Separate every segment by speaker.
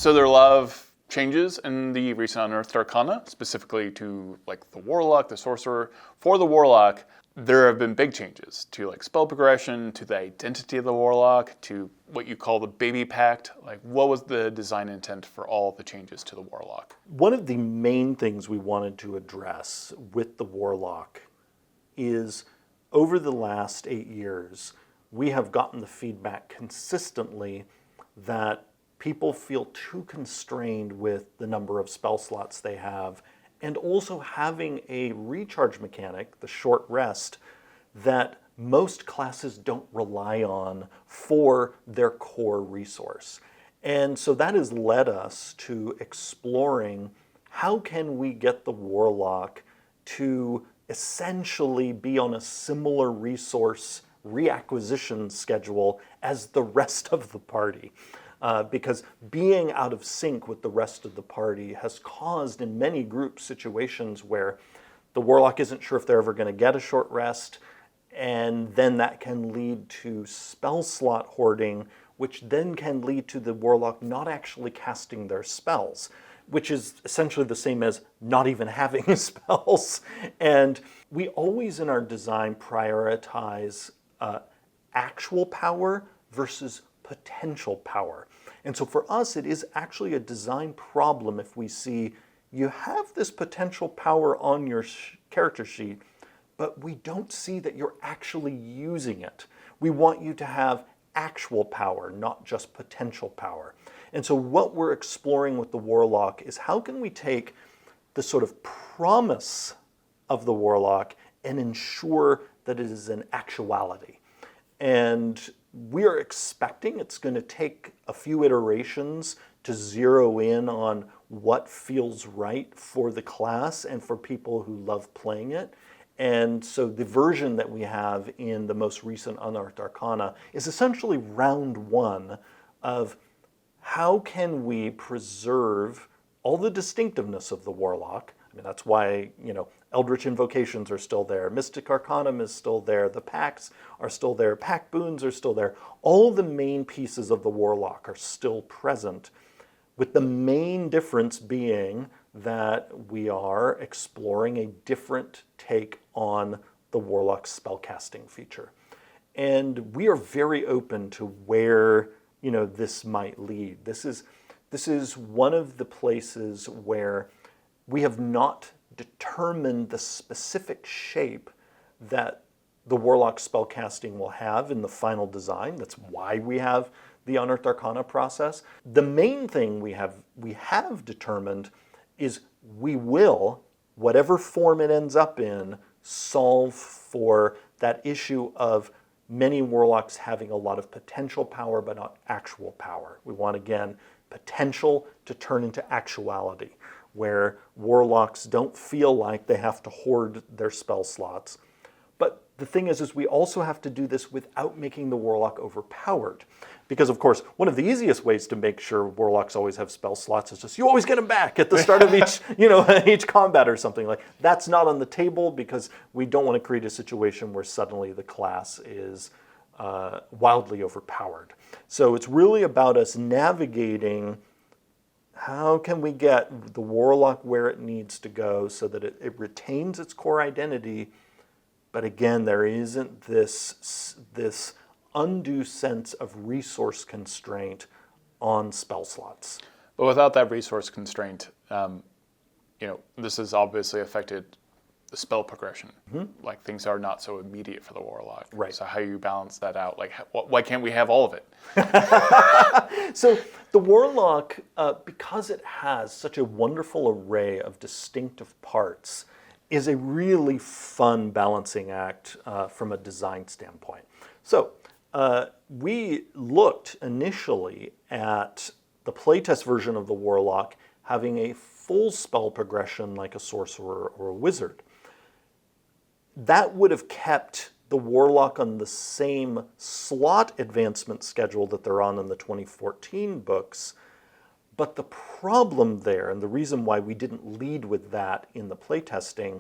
Speaker 1: So there are a lot of changes in the recent Unearthed Arcana, specifically to like the Warlock, the Sorcerer. For the Warlock, there have been big changes to like spell progression, to the identity of the Warlock, to what you call the baby pact. Like, what was the design intent for all the changes to the Warlock?
Speaker 2: One of the main things we wanted to address with the Warlock is over the last 8 years, we have gotten the feedback consistently that people feel too constrained with the number of spell slots they have, and also having a recharge mechanic, the short rest, that most classes don't rely on for their core resource. And so that has led us to exploring how can we get the Warlock to essentially be on a similar resource reacquisition schedule as the rest of the party. Because being out of sync with the rest of the party has caused in many group situations where the Warlock isn't sure if they're ever going to get a short rest, and then that can lead to spell slot hoarding, which then can lead to the Warlock not actually casting their spells, which is essentially the same as not even having spells. And we always in our design prioritize actual power versus potential power. And so for us, it is actually a design problem if we see you have this potential power on your character sheet, but we don't see that you're actually using it. We want you to have actual power, not just potential power. And so what we're exploring with the Warlock is how can we take the sort of promise of the Warlock and ensure that it is an actuality. And we are expecting it's going to take a few iterations to zero in on what feels right for the class and for people who love playing it. And so the version that we have in the most recent Unearthed Arcana is essentially round one of how can we preserve all the distinctiveness of the Warlock. I mean, that's why, Eldritch Invocations are still there, Mystic Arcanum is still there, the pacts are still there, pack Boons are still there. All the main pieces of the Warlock are still present, with the main difference being that we are exploring a different take on the Warlock spellcasting feature. And we are very open to where, this might lead. This is one of the places where we have not determined the specific shape that the Warlock spellcasting will have in the final design. That's why we have the Unearthed Arcana process. The main thing we have determined is we will, whatever form it ends up in, solve for that issue of many Warlocks having a lot of potential power but not actual power. We want, again, potential to turn into actuality, where Warlocks don't feel like they have to hoard their spell slots. But the thing is we also have to do this without making the Warlock overpowered. Because, of course, one of the easiest ways to make sure Warlocks always have spell slots is just you always get them back at the start of each, each combat or something. Like, that's not on the table because we don't want to create a situation where suddenly the class is wildly overpowered. So it's really about us navigating how can we get the Warlock where it needs to go so that it retains its core identity, but again, there isn't this undue sense of resource constraint on spell slots.
Speaker 1: But without that resource constraint, this has obviously affected the spell progression. Mm-hmm. Like, things are not so immediate for the Warlock.
Speaker 2: Right.
Speaker 1: So how you balance that out? Like, why can't we have all of it?
Speaker 2: So the Warlock, because it has such a wonderful array of distinctive parts, is a really fun balancing act from a design standpoint. So we looked initially at the playtest version of the Warlock having a full spell progression like a sorcerer or a wizard. That would have kept the Warlock on the same slot advancement schedule that they're on in the 2014 books. But the problem there, and the reason why we didn't lead with that in the playtesting,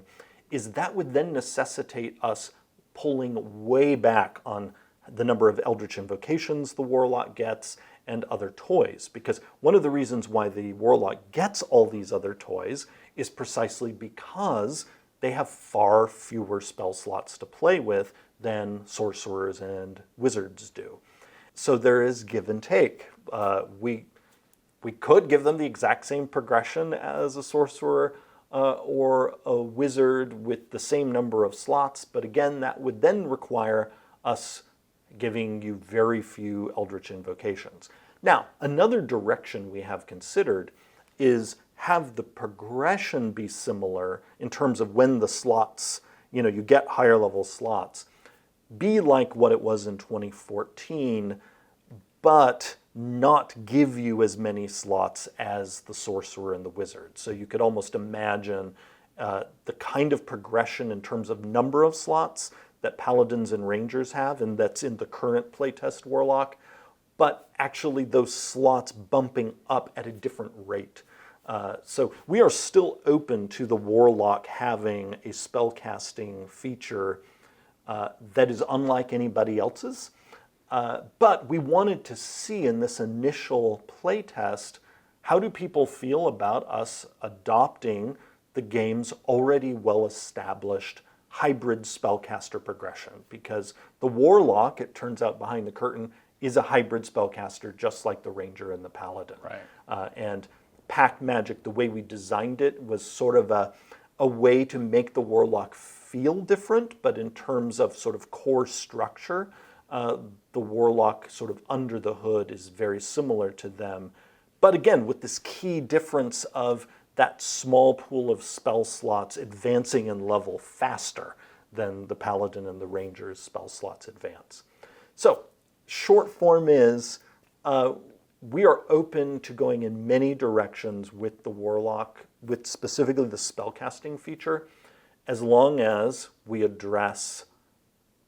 Speaker 2: is that would then necessitate us pulling way back on the number of Eldritch Invocations the Warlock gets, and other toys. Because one of the reasons why the Warlock gets all these other toys is precisely because they have far fewer spell slots to play with than sorcerers and wizards do. So there is give and take. We could give them the exact same progression as a sorcerer or a wizard with the same number of slots, but again, that would then require us giving you very few Eldritch Invocations. Now, another direction we have considered is have the progression be similar in terms of when the slots, you get higher level slots, be like what it was in 2014, but not give you as many slots as the sorcerer and the wizard. So you could almost imagine the kind of progression in terms of number of slots that paladins and rangers have, and that's in the current playtest warlock, but actually those slots bumping up at a different rate. So we are still open to the warlock having a spellcasting feature that is unlike anybody else's. But we wanted to see in this initial playtest, how do people feel about us adopting the game's already well-established hybrid spellcaster progression? Because the Warlock, it turns out behind the curtain, is a hybrid spellcaster just like the Ranger and the Paladin.
Speaker 1: Right.
Speaker 2: And Pact Magic, the way we designed it, was sort of a way to make the Warlock feel different, but in terms of sort of core structure, the Warlock sort of under the hood is very similar to them. But again, with this key difference of that small pool of spell slots advancing in level faster than the Paladin and the Ranger's spell slots advance. So, short form is, we are open to going in many directions with the Warlock, with specifically the spellcasting feature, as long as we address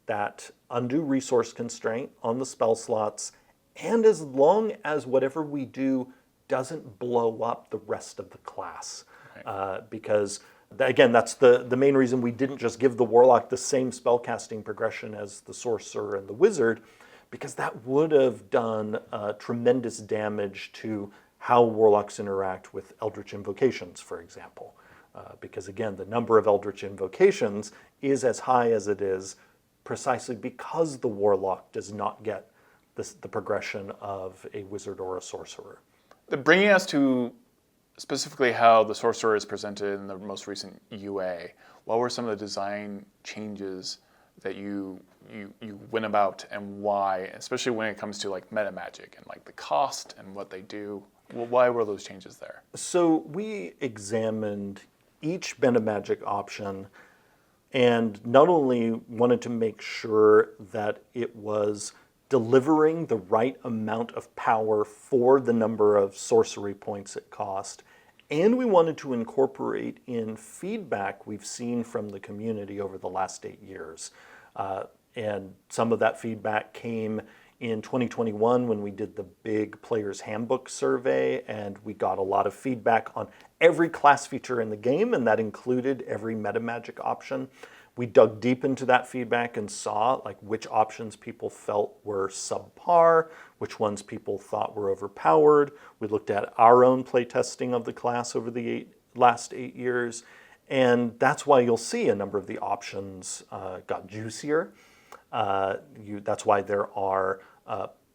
Speaker 2: that undue resource constraint on the spell slots, and as long as whatever we do doesn't blow up the rest of the class. Right. Because, again, that's the main reason we didn't just give the Warlock the same spellcasting progression as the Sorcerer and the Wizard, because that would have done tremendous damage to how Warlocks interact with Eldritch Invocations, for example. Because, again, the number of Eldritch Invocations is as high as it is precisely because the Warlock does not get the progression of a Wizard or a Sorcerer.
Speaker 1: Bringing us to specifically how the Sorcerer is presented in the most recent UA, what were some of the design changes that you went about, and why, especially when it comes to like meta magic and like the cost and what they do? Well, why were those changes there?
Speaker 2: So we examined each meta magic option and not only wanted to make sure that it was delivering the right amount of power for the number of sorcery points it cost, and we wanted to incorporate in feedback we've seen from the community over the last 8 years. And some of that feedback came in 2021 when we did the big Players Handbook survey, and we got a lot of feedback on every class feature in the game, and that included every meta magic option. We dug deep into that feedback and saw like which options people felt were subpar, which ones people thought were overpowered. We looked at our own playtesting of the class over the last 8 years, and that's why you'll see a number of the options got juicier. That's why there are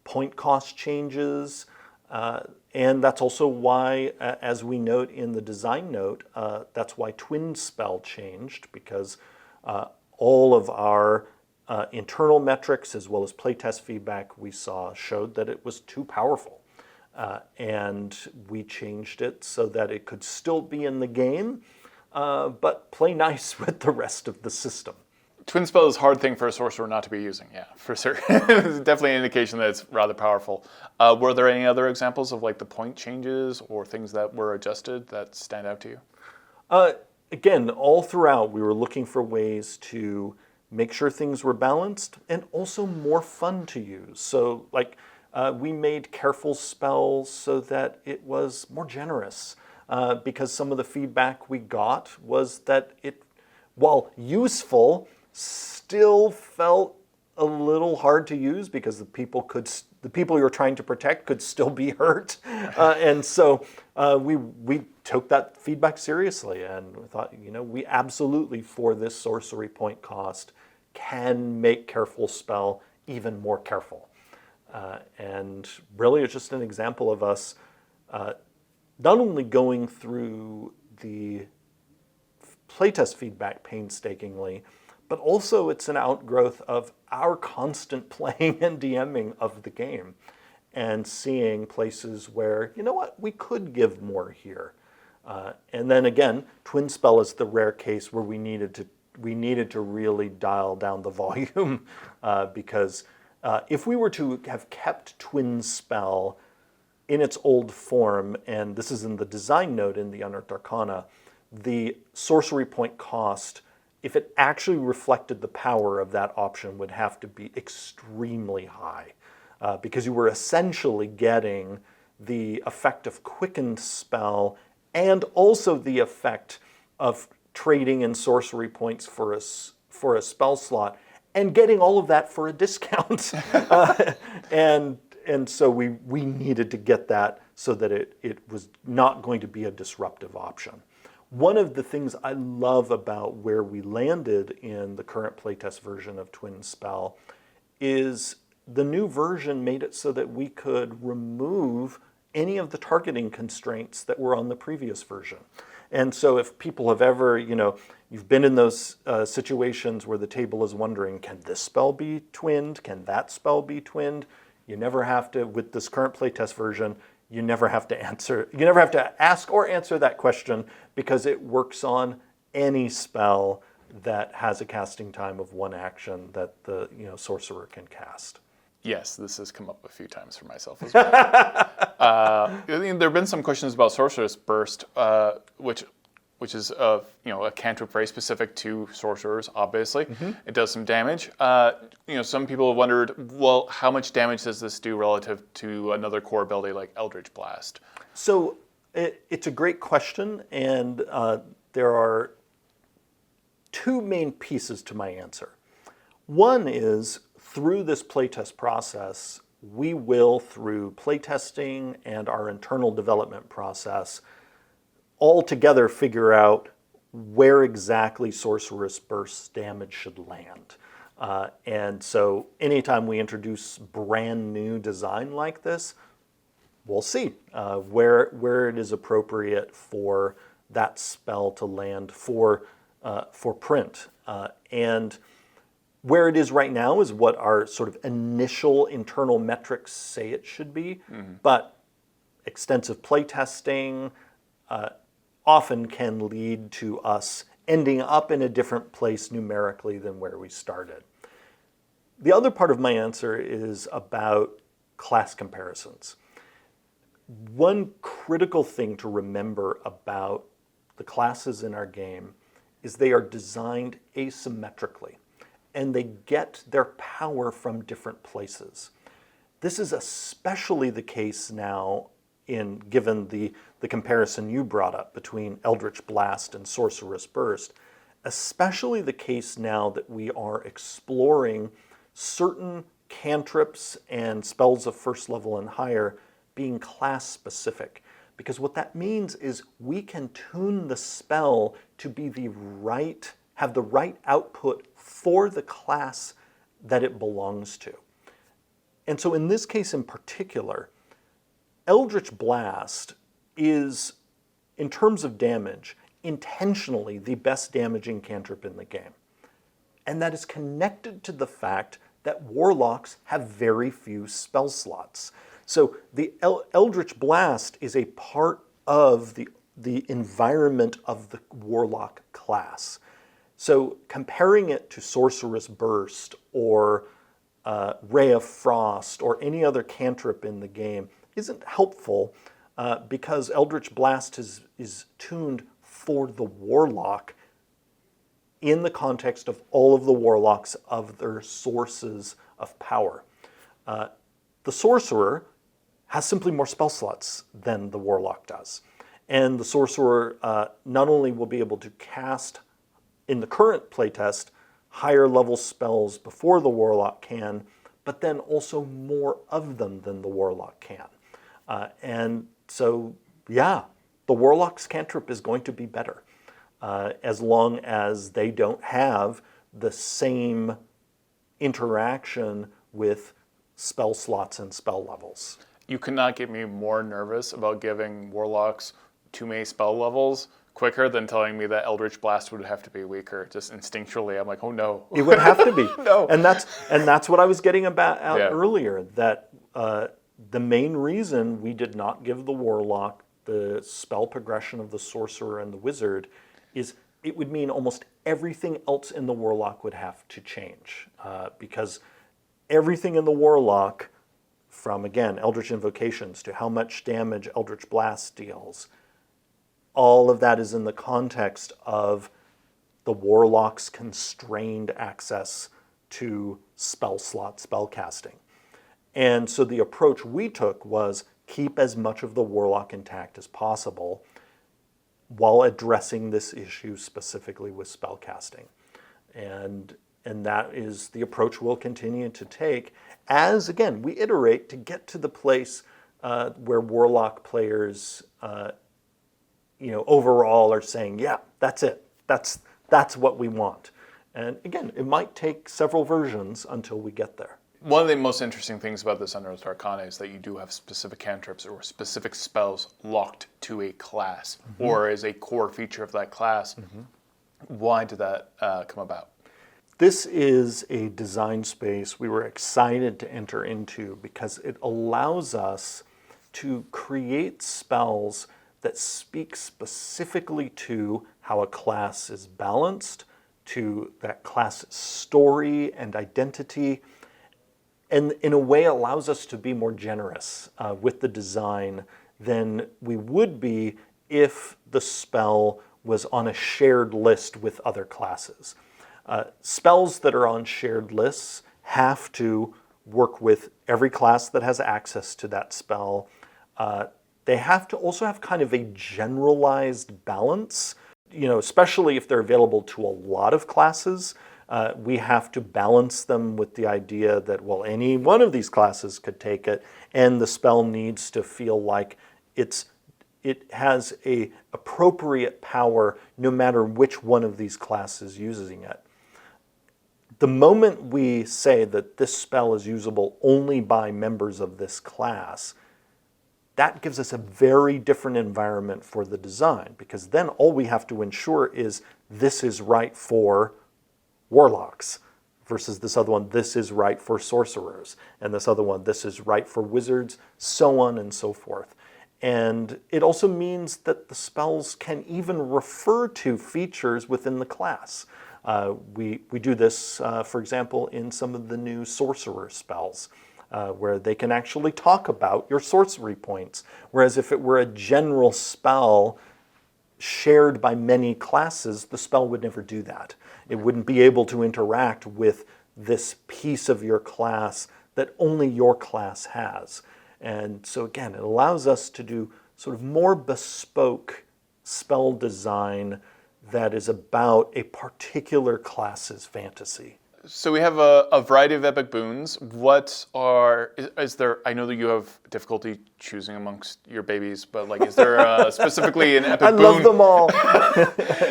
Speaker 2: point cost changes, and that's also why, as we note in the design note, that's why Twin Spell changed, because all of our internal metrics as well as playtest feedback we saw showed that it was too powerful. And we changed it so that it could still be in the game, but play nice with the rest of the system.
Speaker 1: Twin Spell is a hard thing for a sorcerer not to be using, yeah, for sure. It's definitely an indication that it's rather powerful. Were there any other examples of like the point changes or things that were adjusted that stand out to you?
Speaker 2: Again, all throughout, we were looking for ways to make sure things were balanced and also more fun to use. So, like, we made careful spells so that it was more generous, because some of the feedback we got was that it, while useful, still felt a little hard to use because the people you're trying to protect could still be hurt, and so we took that feedback seriously, and we thought, we absolutely, for this sorcery point cost, can make careful spell even more careful, and really it's just an example of us not only going through the playtest feedback painstakingly, but also it's an outgrowth of our constant playing and DMing of the game and seeing places where, we could give more here. And then again, Twin Spell is the rare case where we needed to really dial down the volume because if we were to have kept Twin Spell in its old form, and this is in the design note in the Unearthed Arcana, the sorcery point cost, if it actually reflected the power of that option, would have to be extremely high because you were essentially getting the effect of quickened spell and also the effect of trading in sorcery points for a spell slot and getting all of that for a discount. And so we needed to get that so that it was not going to be a disruptive option. One of the things I love about where we landed in the current playtest version of Twin Spell is the new version made it so that we could remove any of the targeting constraints that were on the previous version. And so if people have ever, you've been in those situations where the table is wondering, can this spell be twinned? Can that spell be twinned? You never have to, with this current playtest version, you never have to ask or answer that question because it works on any spell that has a casting time of 1 action that the sorcerer can cast.
Speaker 1: Yes, this has come up a few times for myself as well. There have been some questions about Sorcerer's Burst, which is a cantrip very specific to sorcerers. Obviously, it does some damage. Some people have wondered, well, how much damage does this do relative to another core ability like Eldritch Blast?
Speaker 2: So it's a great question, and there are 2 main pieces to my answer. One is, through this playtest process, we will, through playtesting and our internal development process, all together figure out where exactly Sorcerer's Burst damage should land. And so anytime we introduce brand new design like this, we'll see where it is appropriate for that spell to land for print. And where it is right now is what our sort of initial internal metrics say it should be, but extensive playtesting often can lead to us ending up in a different place numerically than where we started. The other part of my answer is about class comparisons. One critical thing to remember about the classes in our game is they are designed asymmetrically, and they get their power from different places. This is especially the case now given the comparison you brought up between Eldritch Blast and Sorcerer's Burst, especially the case now that we are exploring certain cantrips and spells of first level and higher being class specific. Because what that means is we can tune the spell to be have the right output for the class that it belongs to. And so in this case in particular, Eldritch Blast is, in terms of damage, intentionally the best damaging cantrip in the game. And that is connected to the fact that Warlocks have very few spell slots. So the Eldritch Blast is a part of the environment of the Warlock class. So comparing it to Sorcerer's Burst or Ray of Frost or any other cantrip in the game isn't helpful because Eldritch Blast is tuned for the Warlock in the context of all of the Warlocks of their sources of power. The Sorcerer has simply more spell slots than the Warlock does. And the Sorcerer not only will be able to cast, in the current playtest, higher level spells before the Warlock can, but then also more of them than the Warlock can. And so, yeah, the Warlock's cantrip is going to be better as long as they don't have the same interaction with spell slots and spell levels.
Speaker 1: You could not get me more nervous about giving Warlocks too many spell levels quicker than telling me that Eldritch Blast would have to be weaker. Just instinctually, I'm like, oh no.
Speaker 2: It would have to be.
Speaker 1: No.
Speaker 2: And that's what I was getting about
Speaker 1: Yeah.
Speaker 2: earlier, that the main reason we did not give the Warlock the spell progression of the Sorcerer and the Wizard is it would mean almost everything else in the Warlock would have to change. Because everything in the Warlock, from, again, Eldritch Invocations to how much damage Eldritch Blast deals, all of that is in the context of the Warlock's constrained access to spell slot spellcasting. And so the approach we took was keep as much of the Warlock intact as possible while addressing this issue specifically with spellcasting. And that is the approach we'll continue to take as, again, we iterate to get to the place where Warlock players, overall are saying, yeah, that's it. That's what we want. And again, it might take several versions until we get there.
Speaker 1: One of the most interesting things about this Unearthed Arcana is that you do have specific cantrips or specific spells locked to a class or as a core feature of that class. Why did that come about?
Speaker 2: This is a design space we were excited to enter into because it allows us to create spells that speak specifically to how a class is balanced, to that class's story and identity, and in a way allows us to be more generous with the design than we would be if the spell was on a shared list with other classes. Spells that are on shared lists have to work with every class that has access to that spell. They have to also have kind of a generalized balance, especially if they're available to a lot of classes. We have to balance them with the idea that, well, any one of these classes could take it, and the spell needs to feel like it has a appropriate power no matter which one of these classes is using it. The moment we say that this spell is usable only by members of this class, that gives us a very different environment for the design, because then all we have to ensure is this is right for Warlocks versus this other one, this is right for Sorcerers, and this other one, this is right for Wizards, so on and so forth. And it also means that the spells can even refer to features within the class. We do this, for example, in some of the new Sorcerer spells, where they can actually talk about your sorcery points. Whereas if it were a general spell shared by many classes, the spell would never do that. It wouldn't be able to interact with this piece of your class that only your class has. And so again, it allows us to do sort of more bespoke spell design that is about a particular class's fantasy.
Speaker 1: So we have a variety of epic boons. Is there, I know that you have difficulty choosing amongst your babies, but is there specifically an epic boon?
Speaker 2: I love them all.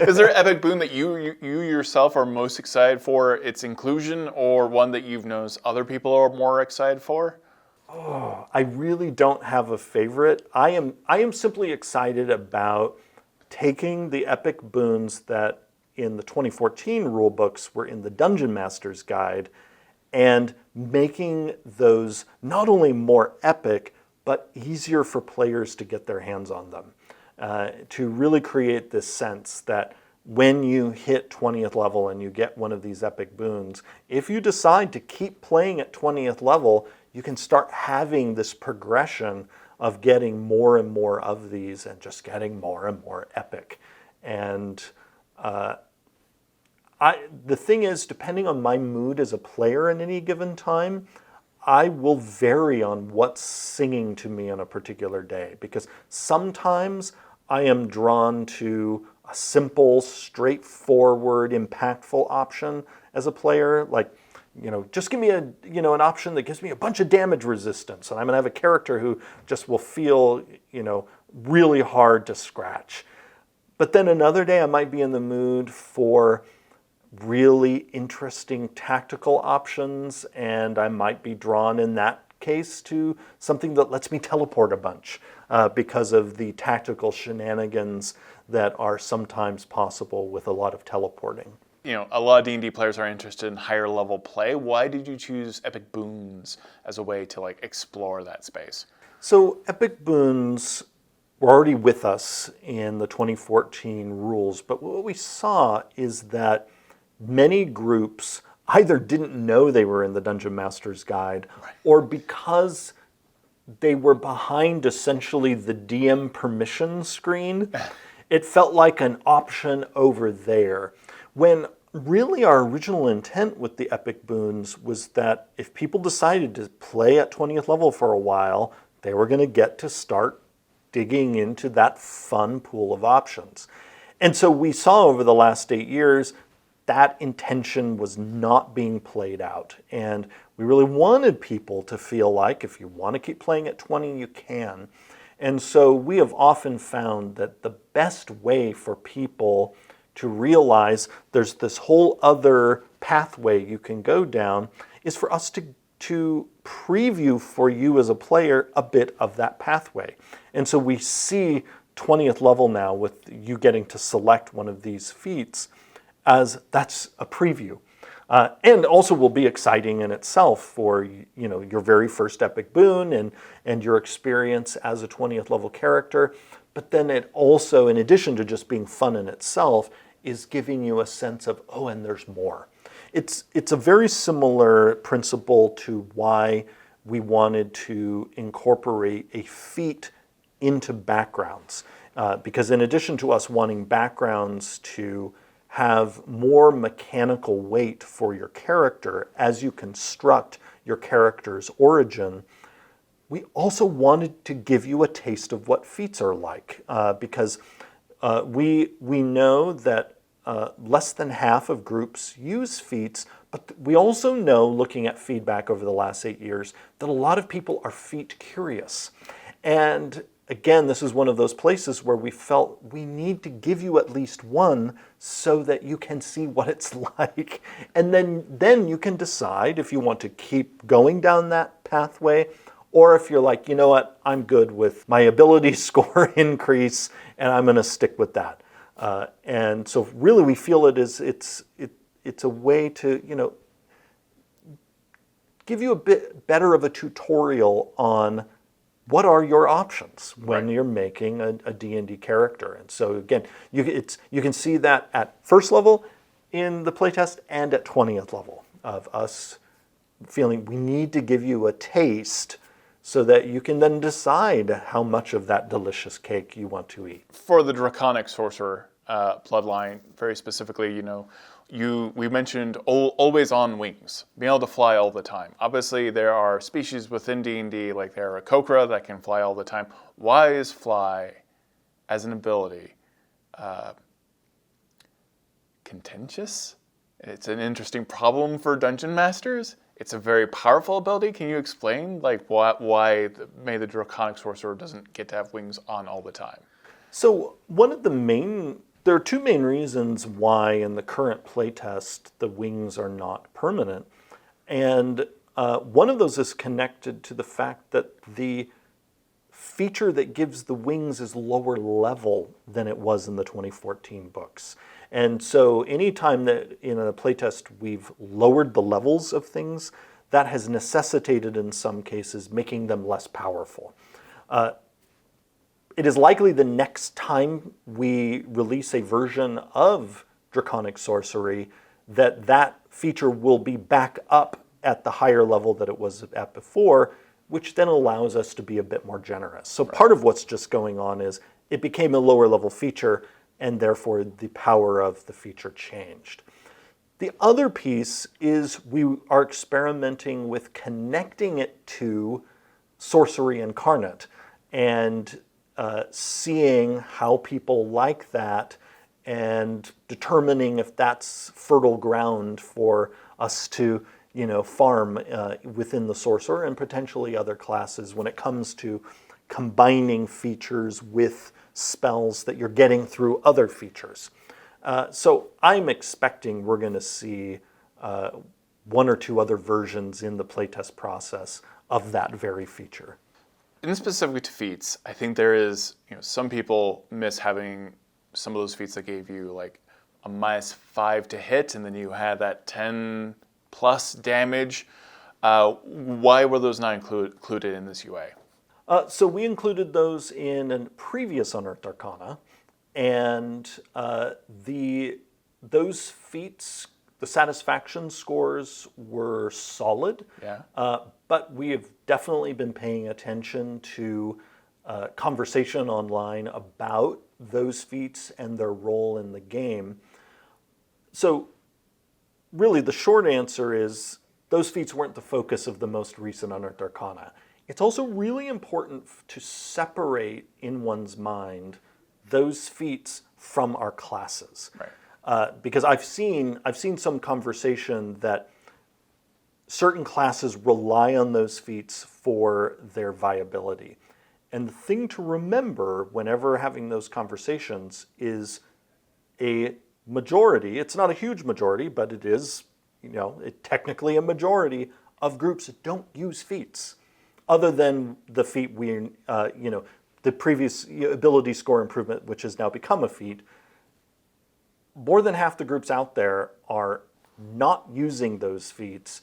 Speaker 1: Is there an epic boon that you yourself are most excited for its inclusion, or one that you've noticed other people are more excited for?
Speaker 2: Oh, I really don't have a favorite. I am simply excited about taking the epic boons that in the 2014 rulebooks were in the Dungeon Master's Guide and making those not only more epic, but easier for players to get their hands on them. To really create this sense that when you hit 20th level and you get one of these epic boons, if you decide to keep playing at 20th level, you can start having this progression of getting more and more of these and just getting more and more epic. And the thing is, depending on my mood as a player in any given time, I will vary on what's singing to me on a particular day, because sometimes I am drawn to a simple, straightforward, impactful option, as a player. Like, just give me an option that gives me a bunch of damage resistance, and I'm going to have a character who just will feel, really hard to scratch. But then another day I might be in the mood for really interesting tactical options, and I might be drawn in that case to something that lets me teleport a bunch because of the tactical shenanigans that are sometimes possible with a lot of teleporting.
Speaker 1: A lot of D&D players are interested in higher level play. Why did you choose Epic Boons as a way to explore that space?
Speaker 2: So Epic Boons were already with us in the 2014 rules, but what we saw is that many groups either didn't know they were in the Dungeon Master's Guide, or because they were behind essentially the DM permission screen, it felt like an option over there. When really our original intent with the Epic Boons was that if people decided to play at 20th level for a while, they were going to get to start digging into that fun pool of options. And so we saw over the last 8 years that intention was not being played out. And we really wanted people to feel like if you want to keep playing at 20, you can. And so we have often found that the best way for people to realize there's this whole other pathway you can go down is for us to preview for you as a player a bit of that pathway. And so we see 20th level now with you getting to select one of these feats as that's a preview. And also will be exciting in itself for your very first epic boon and your experience as a 20th level character. But then it also, in addition to just being fun in itself, is giving you a sense of, oh, and there's more. It's a very similar principle to why we wanted to incorporate a feat into backgrounds. Because in addition to us wanting backgrounds to have more mechanical weight for your character as you construct your character's origin, we also wanted to give you a taste of what feats are like. Because we know that less than half of groups use feats, but we also know, looking at feedback over the last 8 years, that a lot of people are feat curious. And again, this is one of those places where we felt we need to give you at least one so that you can see what it's like. And then you can decide if you want to keep going down that pathway, or if you're like, you know what, I'm good with my ability score increase and I'm going to stick with that. And so really we feel it's a way to, give you a bit better of a tutorial on what are your options when you're making a D&D character. And so again, you can see that at first level in the playtest and at 20th level of us feeling we need to give you a taste so that you can then decide how much of that delicious cake you want to eat.
Speaker 1: For the Draconic Sorcerer bloodline, very specifically, we mentioned always on wings, being able to fly all the time. Obviously, there are species within D&D, like there are Kokra that can fly all the time. Why is fly, as an ability, contentious? It's an interesting problem for dungeon masters. It's a very powerful ability. Can you explain why the Draconic Sorcerer doesn't get to have wings on all the time?
Speaker 2: So there are two main reasons why in the current playtest the wings are not permanent. And one of those is connected to the fact that the feature that gives the wings is lower level than it was in the 2014 books. And so anytime that in a playtest we've lowered the levels of things, that has necessitated in some cases making them less powerful. It is likely the next time we release a version of Draconic Sorcery that feature will be back up at the higher level that it was at before, which then allows us to be a bit more generous. So part of what's just going on is it became a lower level feature and therefore the power of the feature changed. The other piece is we are experimenting with connecting it to Sorcery Incarnate and seeing how people like that and determining if that's fertile ground for us to, farm within the Sorcerer and potentially other classes when it comes to combining features with spells that you're getting through other features. So I'm expecting we're going to see one or two other versions in the playtest process of that very feature.
Speaker 1: And specifically to feats, I think there is, some people miss having some of those feats that gave you like a -5 to hit, and then you had that 10 plus damage. Why were those not included in this UA?
Speaker 2: So we included those in a previous Unearthed Arcana, and those feats, the satisfaction scores were solid.
Speaker 1: Yeah.
Speaker 2: But we have definitely been paying attention to conversation online about those feats and their role in the game. So really the short answer is those feats weren't the focus of the most recent Unearthed Arcana. It's also really important to separate in one's mind those feats from our classes.
Speaker 1: Right.
Speaker 2: Because I've seen some conversation that certain classes rely on those feats for their viability. And the thing to remember whenever having those conversations is a majority, it's not a huge majority, but it is, technically a majority of groups that don't use feats. Other than the feat the previous ability score improvement, which has now become a feat, more than half the groups out there are not using those feats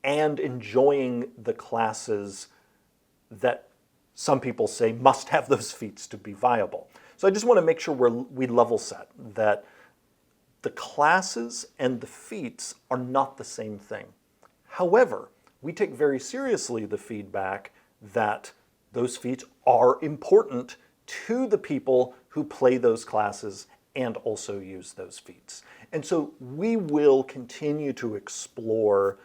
Speaker 2: and enjoying the classes that some people say must have those feats to be viable. So I just want to make sure we level set that the classes and the feats are not the same thing. However, we take very seriously the feedback that those feats are important to the people who play those classes and also use those feats. And so we will continue to explore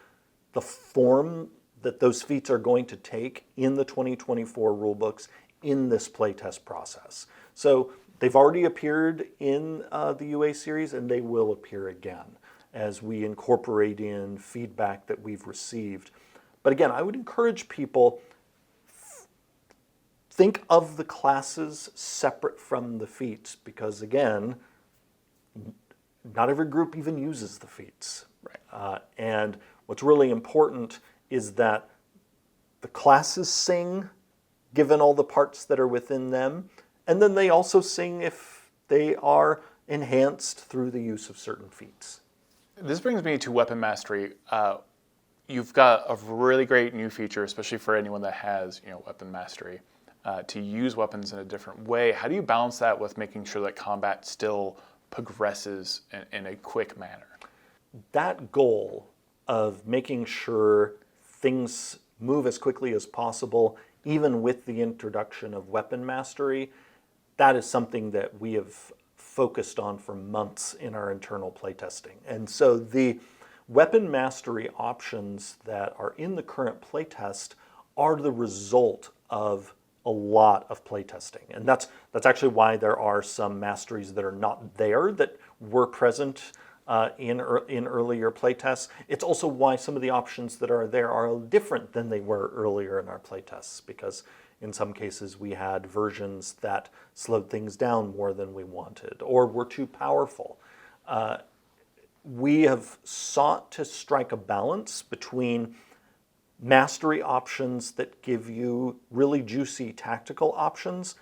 Speaker 2: the form that those feats are going to take in the 2024 rulebooks in this playtest process. So they've already appeared in the UA series, and they will appear again as we incorporate in feedback that we've received. But again, I would encourage people, think of the classes separate from the feats, because again, not every group even uses the feats.
Speaker 1: Right.
Speaker 2: And what's really important is that the classes sing, given all the parts that are within them, and then they also sing if they are enhanced through the use of certain feats.
Speaker 1: This brings me to weapon mastery. You've got a really great new feature, especially for anyone that has, weapon mastery, to use weapons in a different way. How do you balance that with making sure that combat still progresses in a quick manner?
Speaker 2: That goal of making sure things move as quickly as possible, even with the introduction of weapon mastery, that is something that we have focused on for months in our internal playtesting. And so the weapon mastery options that are in the current playtest are the result of a lot of playtesting. And that's actually why there are some masteries that are not there that were present in earlier playtests. It's also why some of the options that are there are different than they were earlier in our playtests, because in some cases we had versions that slowed things down more than we wanted or were too powerful. We have sought to strike a balance between mastery options that give you really juicy tactical options,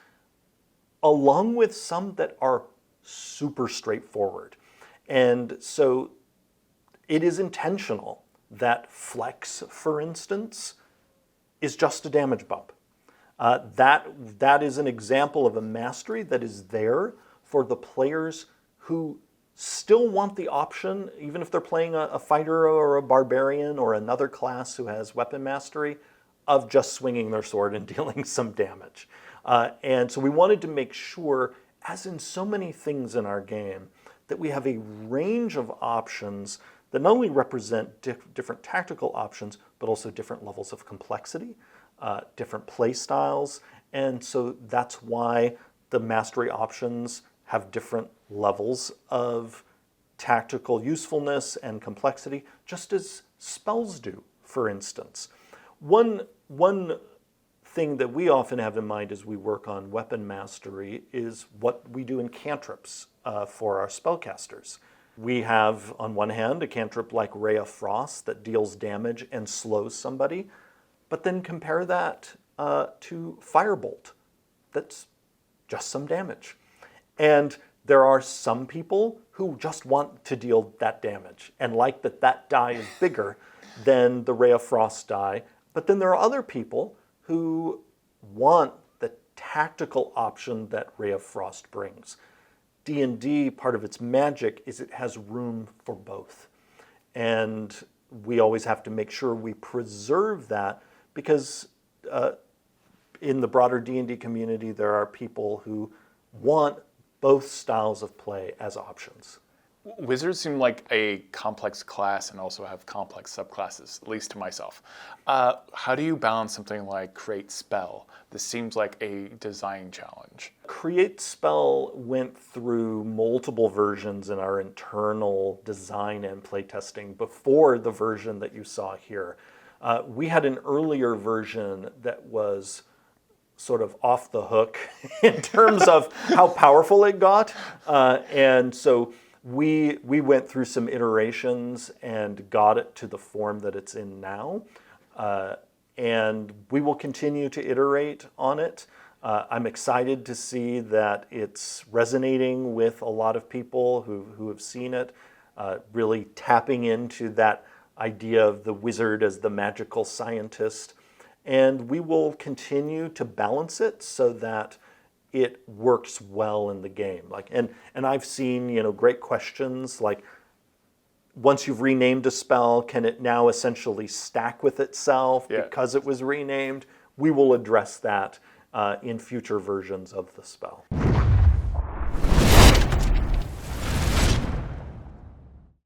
Speaker 2: along with some that are super straightforward. And so it is intentional that flex, for instance, is just a damage bump. That is an example of a mastery that is there for the players who still want the option, even if they're playing a fighter or a barbarian or another class who has weapon mastery, of just swinging their sword and dealing some damage. And so we wanted to make sure, as in so many things in our game, that we have a range of options that not only represent different tactical options, but also different levels of complexity, different play styles. And so that's why the mastery options have different levels of tactical usefulness and complexity, just as spells do, for instance. One thing that we often have in mind as we work on weapon mastery is what we do in cantrips for our spellcasters. We have, on one hand, a cantrip like Ray of Frost that deals damage and slows somebody, but then compare that to Firebolt. That's just some damage. And there are some people who just want to deal that damage and like that that die is bigger than the Ray of Frost die. But then there are other people who want the tactical option that Ray of Frost brings. D&D, part of its magic is it has room for both. And we always have to make sure we preserve that because in the broader D&D community, there are people who want both styles of play as options.
Speaker 1: Wizards seem like a complex class and also have complex subclasses, at least to myself. How do you balance something like Create Spell? This seems like a design challenge.
Speaker 2: Create Spell went through multiple versions in our internal design and playtesting before the version that you saw here. We had an earlier version that was sort of off the hook in terms of how powerful it got. And so we went through some iterations and got it to the form that it's in now. And we will continue to iterate on it. I'm excited to see that it's resonating with a lot of people who have seen it, really tapping into that idea of the wizard as the magical scientist. And we will continue to balance it so that it works well in the game. And I've seen, great questions like, once you've renamed a spell, can it now essentially stack with itself because it was renamed? We will address that in future versions of the spell.